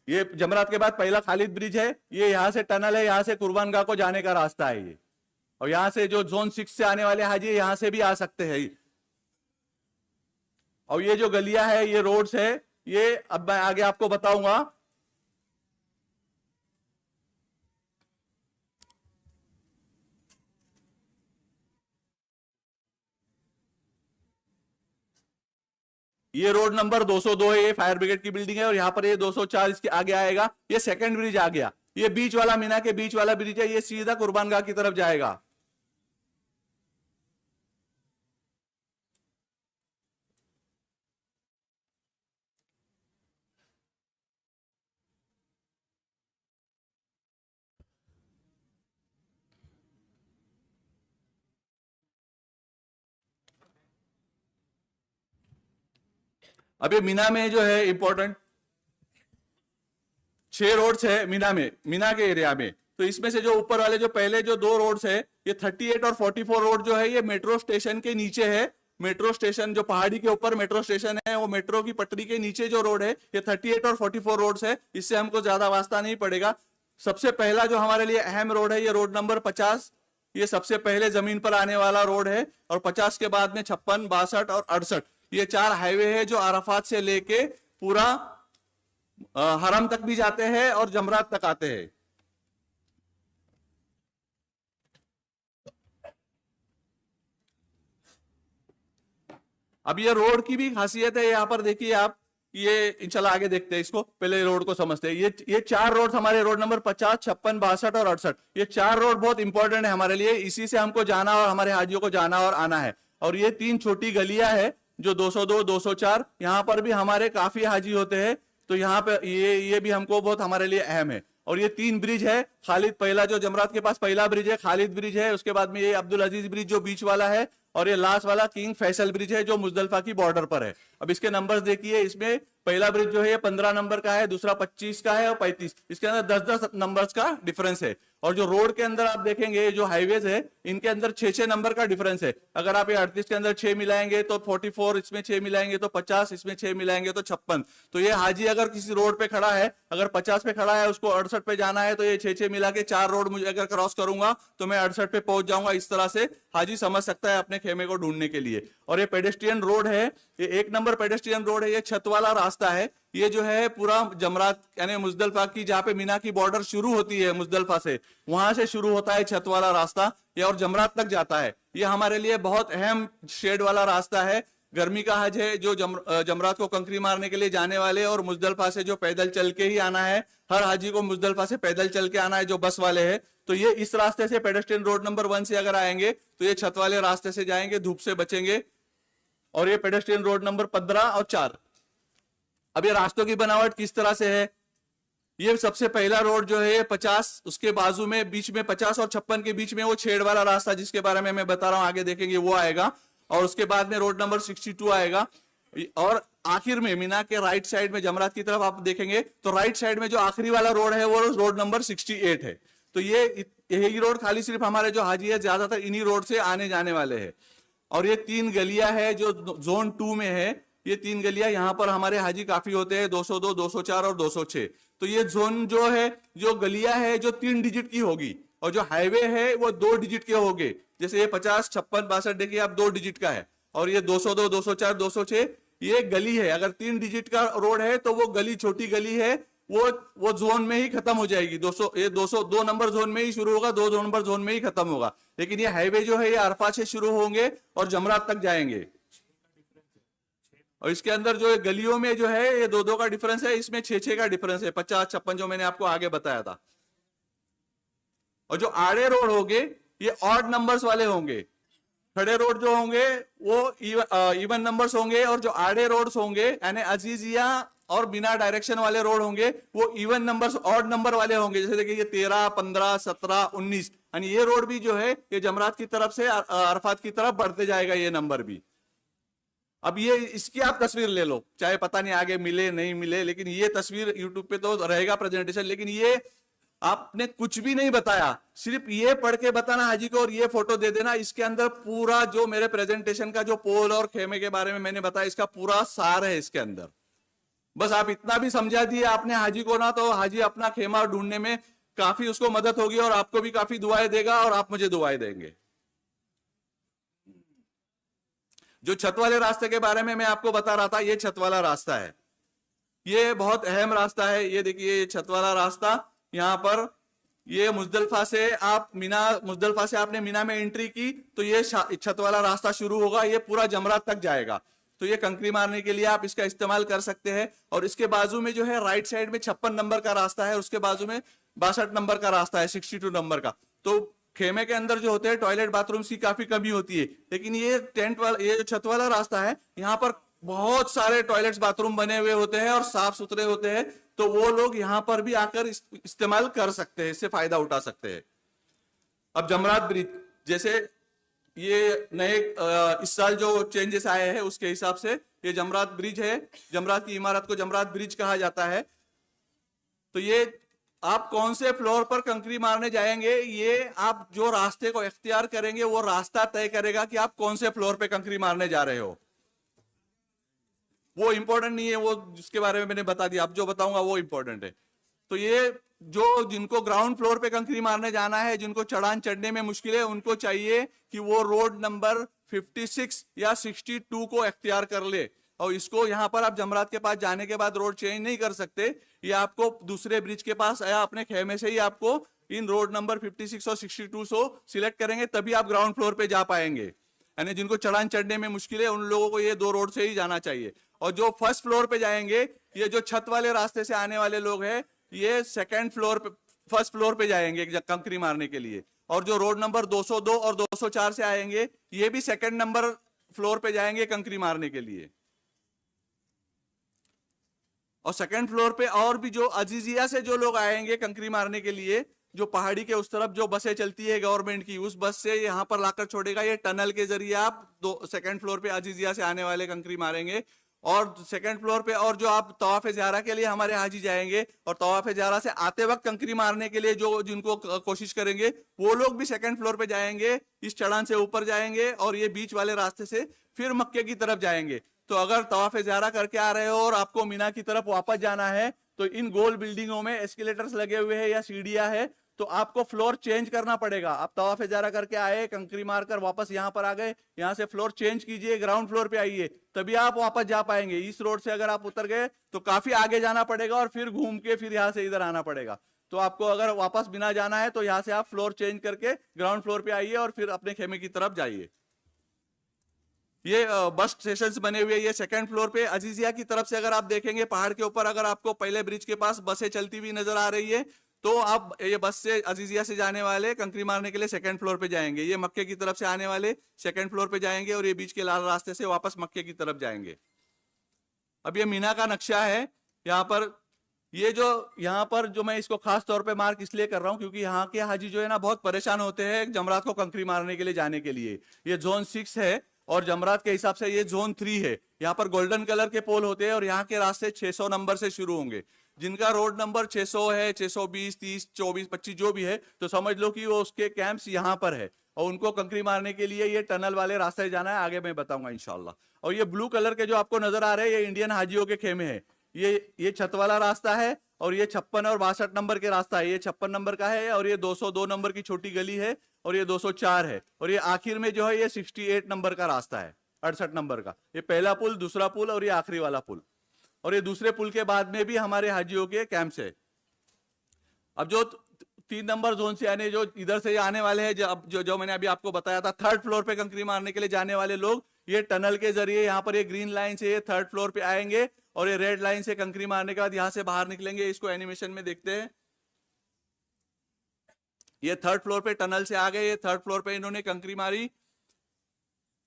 ये जमरात के बाद पहला खालिद ब्रिज है। ये यहां से टनल है, यहां से कुर्बानगाह को जाने का रास्ता है ये। और यहां से जो जोन 6 से आने वाले हाजी यहां से भी आ सकते हैं। और ये जो गलियां है ये रोड्स है, ये अब मैं आगे आपको बताऊंगा। ये रोड नंबर 202 है, ये फायर ब्रिगेड की बिल्डिंग है। और यहां पर ये 204 इसके आगे आएगा, ये सेकंड ब्रिज आ गया। ये बीच वाला मीना के बीच वाला ब्रिज है, ये सीधा कुर्बानगाह की तरफ जाएगा। अब ये मीना में जो है इंपॉर्टेंट 6 रोड्स है मीना में, मीना के एरिया में। तो इसमें से जो ऊपर वाले जो पहले जो 2 रोड्स है, ये 38 और 44 रोड जो है ये मेट्रो स्टेशन के नीचे है। मेट्रो स्टेशन जो पहाड़ी के ऊपर मेट्रो स्टेशन है, वो मेट्रो की पटरी के नीचे जो रोड है ये 38 और 44 रोड्स है। इससे हमको ज्यादा वास्ता नहीं पड़ेगा। सबसे पहला जो हमारे लिए अहम रोड है ये रोड नंबर 50, ये सबसे पहले जमीन पर आने वाला रोड है। और 50 के बाद में 56, 62 और 68 ये 4 हाईवे है जो अराफात से लेके पूरा हरम तक भी जाते हैं और जमरात तक आते हैं। अब ये रोड की भी खासियत है, यहां पर देखिए आप, ये इंशाल्लाह आगे देखते हैं इसको, पहले रोड को समझते हैं। ये 4 रोड हमारे रोड नंबर 50, 56, 62 और 68, ये 4 रोड बहुत इंपॉर्टेंट है हमारे लिए। इसी से हमको जाना और हमारे हाजियों को जाना और आना है। और ये 3 छोटी गलियां है जो 202, 204, यहाँ पर भी हमारे काफी हाजी होते हैं। तो यहाँ पे ये भी हमको बहुत हमारे लिए अहम है। और ये 3 ब्रिज है, खालिद पहला जो जमरात के पास पहला ब्रिज है खालिद ब्रिज है, उसके बाद में ये अब्दुल अजीज ब्रिज जो बीच वाला है, और ये लास्ट वाला किंग फैसल ब्रिज है जो मुजदलफा की बॉर्डर पर है। अब इसके नंबर्स देखिए, इसमें पहला ब्रिज जो है ये 15 नंबर का है, दूसरा 25 का है और 35, इसके अंदर 10-10 नंबर्स का डिफरेंस है। और जो रोड के अंदर आप देखेंगे जो हाईवेज है इनके अंदर 6-6 नंबर का डिफरेंस है। अगर आप ये 38 के अंदर 6 मिलाएंगे तो 44, इसमें 6 मिलाएंगे तो 50, इसमें 6 मिलाएंगे तो 56। तो ये हाजी अगर किसी रोड पे खड़ा है, अगर 50 पे खड़ा है, उसको 68 पे जाना है, तो ये 6-6 मिला के 4 रोड मुझे अगर क्रॉस करूंगा तो मैं 68 पे पहुंच जाऊंगा। इस तरह से हाजी समझ सकता है अपने खेमे को ढूंढने के लिए। और ये पेडेस्ट्रियन रोड है, ये 1 नंबर पेडेस्ट्रियन रोड है, ये छत वाला रास्ता है। ये जो है पूरा जमरात यानी मुजदलफा की, जहां पे मीना की बॉर्डर शुरू होती है मुजदलफा से, वहां से शुरू होता है छत वाला रास्ता, ये और जमरात तक जाता है। ये हमारे लिए बहुत अहम शेड वाला रास्ता है। गर्मी का हज है जो जमरात को कंकरी मारने के लिए जाने वाले और मुजदलफा से जो पैदल चल के ही आना है, हर हाजी को मुजदलफा से पैदल चल के आना है जो बस वाले हैं। तो ये इस रास्ते से पेडेस्ट्रियन रोड नंबर 1 से अगर आएंगे तो ये छत वाले रास्ते से जाएंगे, धूप से बचेंगे। और ये पेडेस्ट्रियन रोड नंबर 15 और 4। अब ये रास्तों की बनावट किस तरह से है, ये सबसे पहला रोड जो है 50, उसके बाजू में बीच में 50 और 56 के बीच में वो छेड़ वाला रास्ता जिसके बारे में मैं बता रहा हूं, आगे देखेंगे वो आएगा। और उसके बाद में रोड नंबर 62 आएगा। और आखिर में मीना के राइट साइड में जमरात की तरफ आप देखेंगे तो राइट साइड में जो आखिरी वाला रोड है वो रोड नंबर 68 है। तो यही रोड खाली सिर्फ हमारे जो हाजी है ज्यादातर इन्हीं रोड से आने जाने वाले हैं। और ये 3 गलियां है जो जोन 2 में है, ये 3 गलियां यहाँ पर हमारे हाजी काफी होते हैं, 202, 204 और 206। तो ये जोन जो है, जो गलियां है जो 3 डिजिट की होगी, और जो हाईवे है वो 2 डिजिट के होंगे। जैसे ये 50, 56, 62 देखिए आप 2 डिजिट का है, और ये 202, 204, 206 ये गली है। अगर 3 डिजिट का रोड है तो वो गली छोटी गली है, वो जोन में ही खत्म हो जाएगी। 2 नंबर जोन में ही शुरू होगा, 2 नंबर जोन में ही खत्म होगा। लेकिन ये हाईवे जो है ये अरफात से शुरू होंगे और जमरात तक जाएंगे। और इसके अंदर जो गलियों में जो है ये 2-2 का डिफरेंस है, इसमें 6-6 का डिफरेंस है, 50, 56 जो मैंने आपको आगे बताया था। और जो आड़े रोड होंगे ये ऑड नंबर्स वाले होंगे, खड़े रोड जो होंगे वो इवन नंबर्स होंगे, और जो आड़े रोड्स होंगे यानी अजीजिया और बिना डायरेक्शन वाले रोड होंगे वो इवन नंबर्स ऑड नंबर वाले होंगे। जैसे देखिए ये 13, 15, 17, 19, यानी ये रोड भी जो है ये जमरात की तरफ से अरफात की तरफ बढ़ते जाएगा ये नंबर भी। अब ये इसकी आप तस्वीर ले लो, चाहे पता नहीं आगे मिले नहीं मिले, लेकिन ये तस्वीर यूट्यूब पे तो रहेगा प्रेजेंटेशन। लेकिन ये आपने कुछ भी नहीं बताया, सिर्फ ये पढ़ के बताना हाजी को और ये फोटो दे देना। इसके अंदर पूरा जो मेरे प्रेजेंटेशन का जो पोल और खेमे के बारे में मैंने बताया, इसका पूरा सार है इसके अंदर। बस आप इतना भी समझा दिए आपने हाजी को ना, तो हाजी अपना खेमा ढूंढने में काफी उसको मदद होगी और आपको भी काफी दुआएं देगा और आप मुझे दुआएं देंगे। जो छत वाले रास्ते के बारे में मैं आपको बता रहा था, ये छत वाला रास्ता है, ये बहुत अहम रास्ता है। ये देखिए ये छत वाला रास्ता, यहाँ पर ये मुजदलफा से आप मुजदलफा से आपने मीना में एंट्री की तो ये छत वाला रास्ता शुरू होगा, ये पूरा जमरात तक जाएगा। तो ये कंकरी मारने के लिए आप इसका इस्तेमाल कर सकते हैं। और इसके बाजू में जो है राइट साइड में 56 नंबर का रास्ता है, उसके बाजू में 62 नंबर का रास्ता है, 62 नंबर का। तो खेमे के अंदर जो होते हैं टॉयलेट बाथरूम्स की काफी कमी होती है, लेकिन ये टेंट वाला, ये जो छत वाला रास्ता है, यहाँ पर बहुत सारे टॉयलेट्स बाथरूम बने हुए होते हैं और साफ सुथरे होते हैं। तो वो लोग यहाँ पर भी आकर इस्तेमाल कर सकते हैं, इससे फायदा उठा सकते हैं। अब जमरात ब्रिज, जैसे ये नए इस साल जो चेंजेस आए हैं उसके हिसाब से ये जमरात ब्रिज है, जमरात की इमारत को जमरात ब्रिज कहा जाता है। तो ये आप कौन से फ्लोर पर कंकरी मारने जाएंगे, ये आप जो रास्ते को इख्तियार करेंगे वो रास्ता तय करेगा कि आप कौन से फ्लोर पे कंकरी मारने जा रहे हो। वो इंपॉर्टेंट नहीं है, वो जिसके बारे में मैंने बता दिया, अब जो बताऊंगा वो इंपॉर्टेंट है। तो ये जो जिनको ग्राउंड फ्लोर पे कंकरी मारने जाना है, जिनको चढ़ान चढ़ने में मुश्किल है, उनको चाहिए कि वो रोड नंबर 56 या 62 को इख्तियार कर ले। और इसको यहाँ पर आप जमरात के पास जाने के बाद रोड चेंज नहीं कर सकते, ये आपको दूसरे ब्रिज के पास या अपने खेमे से ही आपको इन रोड नंबर 56 और 62 को सिलेक्ट करेंगे, तभी आप ग्राउंड फ्लोर पे जा पाएंगे। यानी जिनको चढ़ान चढ़ने में मुश्किल है उन लोगों को ये दो रोड से ही जाना चाहिए। और जो फर्स्ट फ्लोर पे जाएंगे, ये जो छत वाले रास्ते से आने वाले लोग हैं, ये सेकंड फ्लोर पे, फर्स्ट फ्लोर पे जाएंगे कंकरी मारने के लिए। और जो रोड नंबर 202 और 204 से आएंगे, ये भी सेकंड नंबर फ्लोर पे जाएंगे कंकरी मारने के लिए। और सेकंड फ्लोर पे और भी जो अजीजिया से जो लोग आएंगे कंकरी मारने के लिए, जो पहाड़ी के उस तरफ जो बसें चलती है गवर्नमेंट की, उस बस से यहाँ पर लाकर छोड़ेगा। ये टनल के जरिए आप सेकंड फ्लोर पे अजीजिया से आने वाले कंकरी मारेंगे। और सेकंड फ्लोर पे और जो आप तवाफ ज़ियारा के लिए हमारे हाजी जाएंगे और तवाफ ज़ियारा से आते वक्त कंकरी मारने के लिए जो जिनको कोशिश करेंगे, वो लोग भी सेकंड फ्लोर पे जाएंगे, इस चढ़ान से ऊपर जाएंगे और ये बीच वाले रास्ते से फिर मक्के की तरफ जाएंगे। तो अगर तवाफ ज़ियारा करके आ रहे हो और आपको मीना की तरफ वापस जाना है, तो इन गोल बिल्डिंगों में एस्केलेटर्स लगे हुए हैं या सीढ़ियां है, तो आपको फ्लोर चेंज करना पड़ेगा। आप तवाफ ज़ियारा करके आए, कंकरी मारकर वापस यहाँ पर आ गए, यहाँ से फ्लोर चेंज कीजिए, ग्राउंड फ्लोर पे आइए, तभी आप वापस जा पाएंगे। इस रोड से अगर आप उतर गए तो काफी आगे जाना पड़ेगा और फिर घूम के फिर यहाँ से इधर आना पड़ेगा। तो आपको अगर वापस बिना जाना है तो यहाँ से आप फ्लोर चेंज करके ग्राउंड फ्लोर पे आइए और फिर अपने खेमे की तरफ जाइए। ये बस स्टेशन बने हुए, ये सेकंड फ्लोर पे अजीजिया की तरफ से अगर आप देखेंगे, पहाड़ के ऊपर अगर आपको पहले ब्रिज के पास बसें चलती हुई नजर आ रही है, तो आप ये बस से अजीजिया से जाने वाले कंकरी मारने के लिए सेकंड फ्लोर पे जाएंगे। ये मक्के की तरफ से आने वाले सेकंड फ्लोर पे जाएंगे और ये बीच के लाल रास्ते से वापस मक्के की तरफ जाएंगे। अब ये मीना का नक्शा है। यहाँ पर ये जो यहाँ पर जो मैं इसको खास तौर पे मार्क इसलिए कर रहा हूँ क्योंकि यहाँ के हाजी जो है ना बहुत परेशान होते हैं जमरात को कंकरी मारने के लिए जाने के लिए। ये जोन 6 है और जमरात के हिसाब से ये जोन 3 है। यहाँ पर गोल्डन कलर के पोल होते हैं और यहाँ के रास्ते 600 नंबर से शुरू होंगे। जिनका रोड नंबर 600 है, 620, 30, 24, 25 जो भी है, तो समझ लो कि वो उसके कैंप्स यहाँ पर है और उनको कंकरी मारने के लिए ये टनल वाले रास्ते जाना है। आगे मैं बताऊंगा इंशाल्लाह। और ये ब्लू कलर के जो आपको नजर आ रहे हैं, ये इंडियन हाजियों के खेमे हैं। ये छत वाला रास्ता है और ये 56 और 62 नंबर के रास्ता है। ये 56 नंबर का है और ये 202 नंबर की छोटी गली है और ये 204 है और ये आखिर में जो है ये 68 नंबर का रास्ता है, 68 नंबर का। ये पहला पुल, दूसरा पुल और ये आखिरी वाला पुल। और ये दूसरे पुल के बाद में भी हमारे हाजियों के कैंप्स है। अब जो 3 नंबर जोन से आने, जो इधर से आने वाले हैं, जो मैंने अभी आपको बताया था, थर्ड फ्लोर पे कंकरी मारने के लिए जाने वाले लोग, ये टनल के जरिए यहाँ पर ये ग्रीन लाइन से ये थर्ड फ्लोर पे आएंगे और ये रेड लाइन से कंकरी मारने के बाद यहाँ से बाहर निकलेंगे। इसको एनिमेशन में देखते हैं। ये थर्ड फ्लोर पे टनल से आ गए, ये थर्ड फ्लोर पे इन्होंने कंकरी मारी।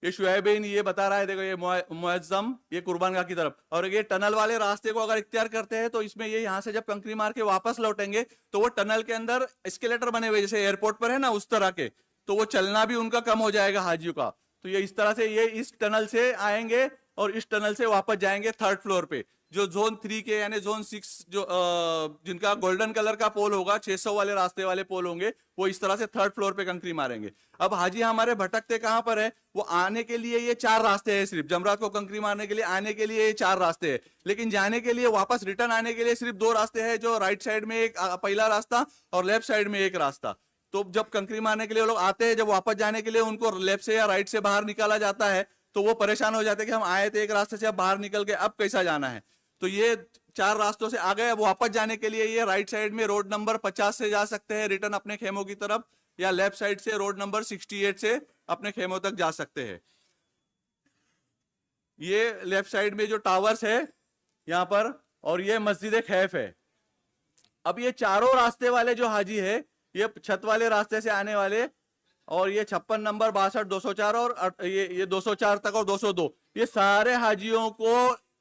ये शुएबिन ये बता रहा है, देखो ये मुअज्जम ये कुर्बानगाह की तरफ। और ये टनल वाले रास्ते को अगर इख्तियार करते हैं तो इसमें ये यहाँ से जब कंकरी मार के वापस लौटेंगे तो वो टनल के अंदर एस्केलेटर बने हुए जैसे एयरपोर्ट पर है ना उस तरह के, तो वो चलना भी उनका कम हो जाएगा हाजियों का। तो ये इस तरह से ये इस टनल से आएंगे और इस टनल से वापस जाएंगे थर्ड फ्लोर पे। जो जोन 3 के यानी जोन 6 जो जिनका गोल्डन कलर का पोल होगा, 600 वाले रास्ते वाले पोल होंगे, वो इस तरह से थर्ड फ्लोर पे कंकरी मारेंगे। अब हाजी हमारे भटकते कहां पर है? वो आने के लिए ये 4 रास्ते हैं, सिर्फ जमरात को कंकरी मारने के लिए आने के लिए ये 4 रास्ते हैं, लेकिन जाने के लिए वापस रिटर्न आने के लिए सिर्फ 2 रास्ते हैं। जो राइट साइड में एक पहला रास्ता और लेफ्ट साइड में एक रास्ता। तो जब कंकरी मारने के लिए लोग आते हैं, जब वापस जाने के लिए उनको लेफ्ट से या राइट से बाहर निकाला जाता है तो वो परेशान हो जाते हैं कि हम आए थे एक रास्ते से, अब बाहर निकल के अब कैसा जाना है। तो ये 4 रास्तों से आ गए। अब वापस जाने के लिए ये राइट साइड में रोड नंबर 50 से जा सकते हैं रिटर्न अपने खेमों की तरफ, या लेफ्ट साइड से रोड नंबर 68 से अपने खेमों तक जा सकते हैं। ये लेफ्ट साइड में जो टावर्स है यहाँ पर, और ये मस्जिद खैफ है। अब ये चारों रास्ते वाले जो हाजी है, ये छत वाले रास्ते से आने वाले, और ये 56 नंबर 62, 204 और ये 204 तक और 202, ये सारे हाजियों को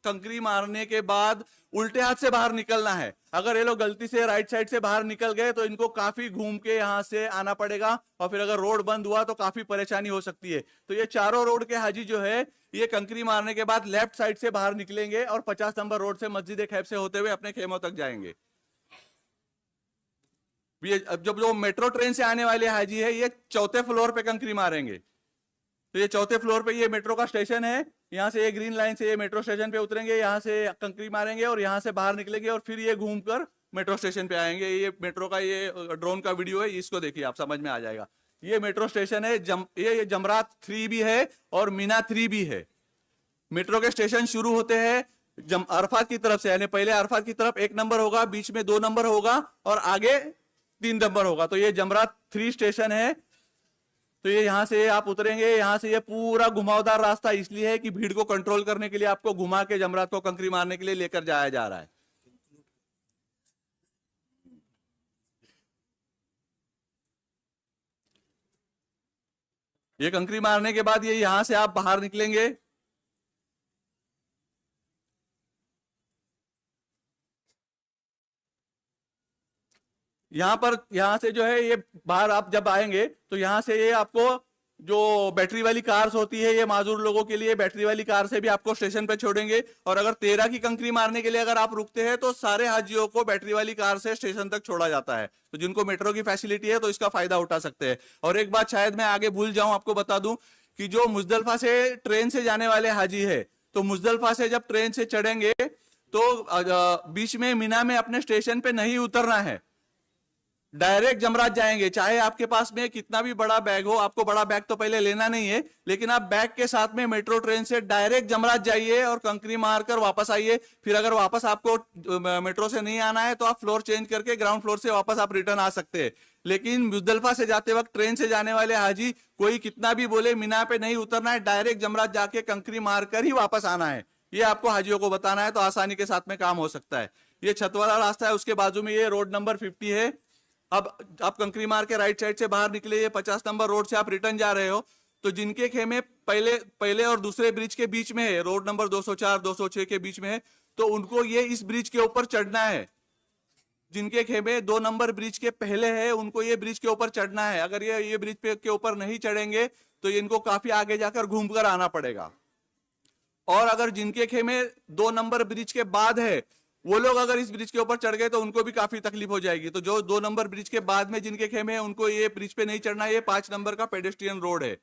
कंकरी मारने के बाद उल्टे हाथ से बाहर निकलना है। अगर ये लोग गलती से राइट साइड से बाहर निकल गए तो इनको काफी घूम के यहाँ से आना पड़ेगा, और फिर अगर रोड बंद हुआ तो काफी परेशानी हो सकती है। तो ये चारों रोड के हाजी जो है ये कंकरी मारने के बाद लेफ्ट साइड से बाहर निकलेंगे और 50 नंबर रोड से मस्जिद खैब से होते हुए अपने खेमों तक जाएंगे। ये जब जो मेट्रो ट्रेन से आने वाले हाजी है ये चौथे फ्लोर पे कंकरी मारेंगे। तो ये चौथे फ्लोर पे ये मेट्रो का स्टेशन है, यहाँ से ये ग्रीन लाइन से ये मेट्रो स्टेशन पे उतरेंगे, यहाँ से कंकरी मारेंगे और यहाँ से बाहर निकलेंगे और फिर ये घूमकर मेट्रो स्टेशन पे आएंगे। ये मेट्रो का ये ड्रोन का वीडियो है, इसको देखिए आप समझ में आ जाएगा। ये मेट्रो स्टेशन है, ये जमरात 3 भी है और मीना 3 भी है। मेट्रो के स्टेशन शुरू होते हैं अरफात की तरफ से, यानी पहले अरफात की तरफ 1 नंबर होगा, बीच में 2 नंबर होगा और आगे 3 नंबर होगा। तो ये जमरात 3 स्टेशन है। तो ये यहां से आप उतरेंगे, यहां से ये पूरा घुमावदार रास्ता इसलिए है कि भीड़ को कंट्रोल करने के लिए आपको घुमा के जमरात को कंकरी मारने के लिए लेकर जाया जा रहा है। ये कंकरी मारने के बाद ये यहां से आप बाहर निकलेंगे। यहां से जो है ये बाहर आप जब आएंगे तो यहां से ये आपको जो बैटरी वाली कार्स होती है, ये माजूर लोगों के लिए बैटरी वाली कार से भी आपको स्टेशन पे छोड़ेंगे। और अगर 13 की कंकरी मारने के लिए अगर आप रुकते हैं तो सारे हाजियों को बैटरी वाली कार से स्टेशन तक छोड़ा जाता है। तो जिनको मेट्रो की फैसिलिटी है तो इसका फायदा उठा सकते हैं। और एक बात शायद मैं आगे भूल जाऊं आपको बता दूं कि जो मुजदलफा से ट्रेन से जाने वाले हाजी है, तो मुजदलफा से जब ट्रेन से चढ़ेंगे तो बीच में मीना में अपने स्टेशन पे नहीं उतरना है, डायरेक्ट जमरात जाएंगे। चाहे आपके पास में कितना भी बड़ा बैग हो, आपको बड़ा बैग तो पहले लेना नहीं है, लेकिन आप बैग के साथ में मेट्रो ट्रेन से डायरेक्ट जमरात जाइए और कंकरी मारकर वापस आइए। फिर अगर वापस आपको मेट्रो से नहीं आना है तो आप फ्लोर चेंज करके ग्राउंड फ्लोर से वापस आप रिटर्न आ सकते हैं। लेकिन मुजदलफा से जाते वक्त ट्रेन से जाने वाले हाजी कोई कितना भी बोले मीना पे नहीं उतरना है, डायरेक्ट जमरात जाके कंकरी मारकर ही वापस आना है। ये आपको हाजियों को बताना है तो आसानी के साथ में काम हो सकता है। ये छत वाला रास्ता है, उसके बाजू में ये रोड नंबर 50 है। अब आप कंकरी मार के राइट साइड से बाहर निकले, ये 50 नंबर रोड से आप रिटर्न जा रहे हो, तो जिनके खेमे पहले और दूसरे ब्रिज के बीच में है, रोड नंबर 204 206 के बीच में है, तो उनको ये इस ब्रिज के ऊपर चढ़ना है। जिनके खेमे 2 नंबर ब्रिज के पहले है उनको ये ब्रिज के ऊपर चढ़ना है। अगर ये ब्रिज के ऊपर नहीं चढ़ेंगे तो इनको काफी आगे जाकर घूमकर आना पड़ेगा। और अगर जिनके खेमे 2 नंबर ब्रिज के बाद है, वो लोग अगर इस ब्रिज के ऊपर चढ़ गए तो उनको भी काफी तकलीफ हो जाएगी। तो जो 2 नंबर ब्रिज के बाद में जिनके खेमे हैं उनको ये ब्रिज पे नहीं चढ़ना है। ये 5 नंबर का पेडेस्ट्रियन रोड है।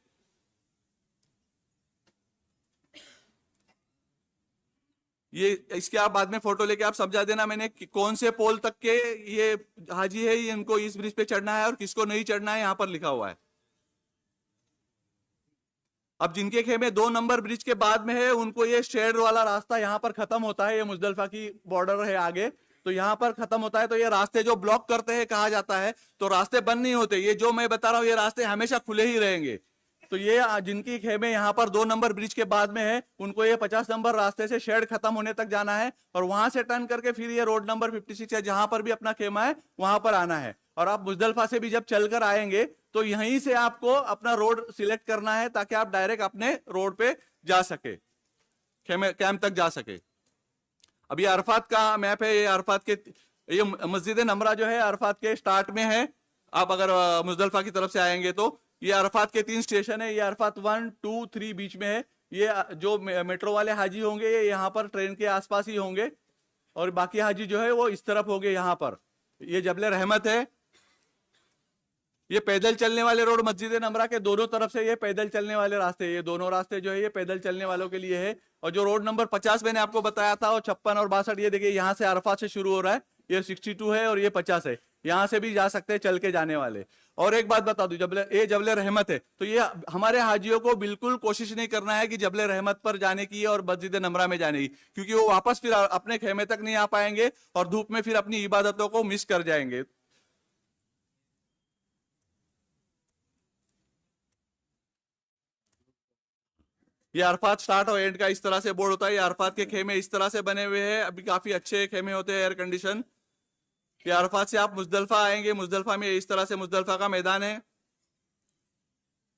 ये इसके आप बाद में फोटो लेके आप समझा देना मैंने कि कौन से पोल तक के ये हाजी है, ये इनको इस ब्रिज पे चढ़ना है और किसको नहीं चढ़ना है, यहां पर लिखा हुआ है। अब जिनके खेमे 2 नंबर ब्रिज के बाद में है उनको ये शेड वाला रास्ता यहाँ पर खत्म होता है। ये मुजदलफा की बॉर्डर है आगे, तो यहाँ पर खत्म होता है। तो ये रास्ते जो ब्लॉक करते हैं कहा जाता है, तो रास्ते बंद नहीं होते। ये जो मैं बता रहा हूँ ये रास्ते हमेशा खुले ही रहेंगे। तो ये जिनकी खेमे यहाँ पर 2 नंबर ब्रिज के बाद में है उनको ये 50 नंबर रास्ते से शेड खत्म होने तक जाना है और वहां से टर्न करके फिर ये रोड नंबर 56 है जहां पर भी अपना खेमा है वहां पर आना है। और आप मुजदलफा से भी जब चलकर आएंगे तो यहीं से आपको अपना रोड सिलेक्ट करना है ताकि आप डायरेक्ट अपने रोड पे जा सके, कैंप तक जा सके। अब ये अरफात का मैप है। ये अरफात के ये मस्जिद नमरा जो है अरफात के स्टार्ट में है। आप अगर मुजदलफा की तरफ से आएंगे तो ये अरफात के 3 स्टेशन है। ये अरफात 1 2 3 बीच में है। ये जो मेट्रो वाले हाजी होंगे ये यहाँ पर ट्रेन के आसपास ही होंगे और बाकी हाजी जो है वो इस तरफ होंगे यहाँ पर। ये जबले रहमत है। ये पैदल चलने वाले रोड मस्जिद नमरा के दोनों तरफ से ये पैदल चलने वाले रास्ते, ये दोनों रास्ते जो है ये पैदल चलने वालों के लिए है। और जो रोड नंबर 50 मैंने आपको बताया था और 56 और 62 ये देखिए यहाँ से अरफात से शुरू हो रहा है। ये 62 है और ये 50 है। यहाँ से भी जा सकते हैं चल के जाने वाले। और एक बात बता दूं, जबले रहमत है तो ये हमारे हाजियों को बिल्कुल कोशिश नहीं करना है कि जबले रहमत पर जाने की और मस्जिद नमरा में जाने की, क्योंकि वो वापस फिर अपने खेमे तक नहीं आ पाएंगे और धूप में फिर अपनी इबादतों को मिस कर जाएंगे। ये अरफात स्टार्ट और एंड का इस तरह से बोर्ड होता है। ये अरफात के खेमे इस तरह से बने हुए हैं, अभी काफी अच्छे खेमे होते हैं, एयर कंडीशन। ये अरफात से आप मुजदलफा आएंगे, मुजदलफा में इस तरह से मुजदलफा का मैदान है।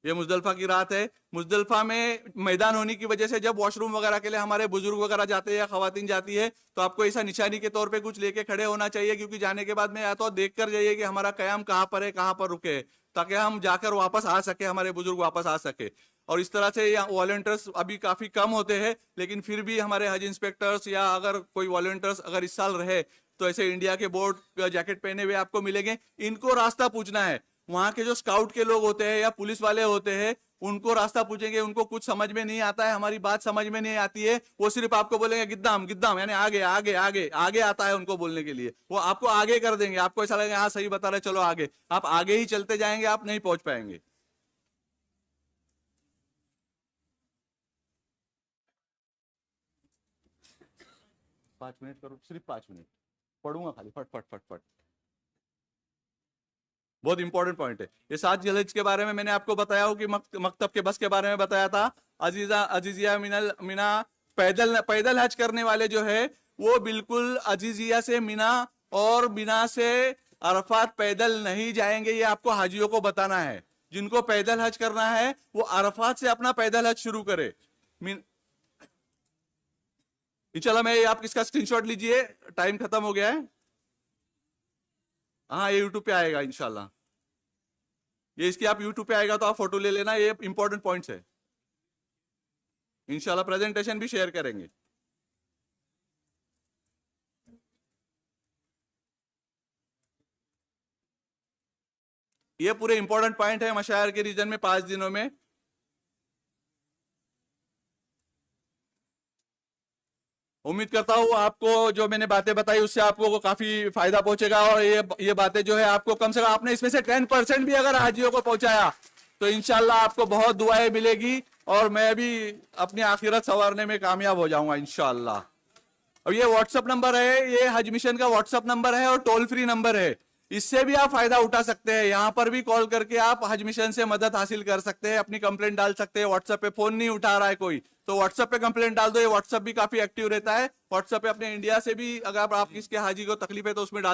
ये मुजदलफा की रात है। मुजदलफा में मैदान होने की वजह से जब वॉशरूम वगैरह के लिए हमारे बुजुर्ग वगैरह जाते हैं या खवातीन जाती है, तो आपको ऐसा निशानी के तौर पे कुछ लेके खड़े होना चाहिए, क्योंकि जाने के बाद में या तो देख कर जाइए कि हमारा कयाम कहाँ पर है, कहाँ पर रुके, ताकि हम जाकर वापस आ सके, हमारे बुजुर्ग वापस आ सके। और इस तरह से यहाँ वॉलंटियर्स अभी काफी कम होते हैं, लेकिन फिर भी हमारे हज इंस्पेक्टर्स या अगर कोई वॉलंटियर्स अगर इस साल रहे तो ऐसे इंडिया के बोर्ड जैकेट पहने हुए आपको मिलेंगे। इनको रास्ता पूछना है, वहां के जो स्काउट के लोग होते हैं या पुलिस वाले होते हैं उनको रास्ता पूछेंगे, उनको कुछ समझ में नहीं आता है, हमारी बात समझ में नहीं आती है, वो सिर्फ आपको बोलेंगे गिद्दाम गिद्दाम, यानी आगे आगे आगे आगे आता है उनको बोलने के लिए, वो आपको आगे कर देंगे, आपको ऐसा लगेगा हाँ सही बता रहे चलो आगे, आप आगे ही चलते जाएंगे, आप नहीं पहुंच पाएंगे। पांच मिनट करो, सिर्फ 5 मिनट पढ़ूंगा खाली, फट फट फट फट। बहुत इंपॉर्टेंट पॉइंट है ये। 7 जिलहज के बारे में मैंने आपको बताया हो कि मकतब के बस के बारे में बताया था। अजीजिया मिना पैदल हज करने वाले जो है वो बिल्कुल अजीजिया से मिना और मिना से अरफात पैदल नहीं जाएंगे, ये आपको हाजियों को बताना है। जिनको पैदल हज करना है वो अरफात से अपना पैदल हज शुरू करे। इंशाल्लाह मैं आप इसका स्क्रीनशॉट लीजिए, टाइम खत्म हो गया है। हाँ ये यूट्यूब पे आएगा इंशाल्लाह, ये इसकी आप यूट्यूब पे आएगा तो आप फोटो ले लेना, ये इंपॉर्टेंट पॉइंट्स है। इंशाल्लाह प्रेजेंटेशन भी शेयर करेंगे। ये पूरे इंपॉर्टेंट पॉइंट है मशायर के रीजन में 5 दिनों में। उम्मीद करता हूँ आपको जो मैंने बातें बताई उससे आपको काफी फायदा पहुंचेगा, और ये बातें जो है आपको कम से कम आपने इसमें से 10% भी अगर हाजियों को पहुंचाया तो इंशाल्लाह आपको बहुत दुआएं मिलेगी, और मैं भी अपनी आखिरत संवारने में कामयाब हो जाऊंगा इंशाल्लाह। और ये व्हाट्सएप नंबर है, ये हज मिशन का व्हाट्सएप नंबर है और टोल फ्री नंबर है, इससे भी आप फायदा उठा सकते हैं। यहाँ पर भी कॉल करके आप हज मिशन से मदद हासिल कर सकते हैं, अपनी कंप्लेंट डाल सकते हैं। व्हाट्सएप पे फोन नहीं उठा रहा है कोई तो व्हाट्सएप पे कंप्लेंट डाल दो, ये व्हाट्सएप भी काफी एक्टिव रहता है। व्हाट्सएप पे अपने इंडिया से भी अगर आप किसके हाजी को तकलीफ है तो उसमें डाल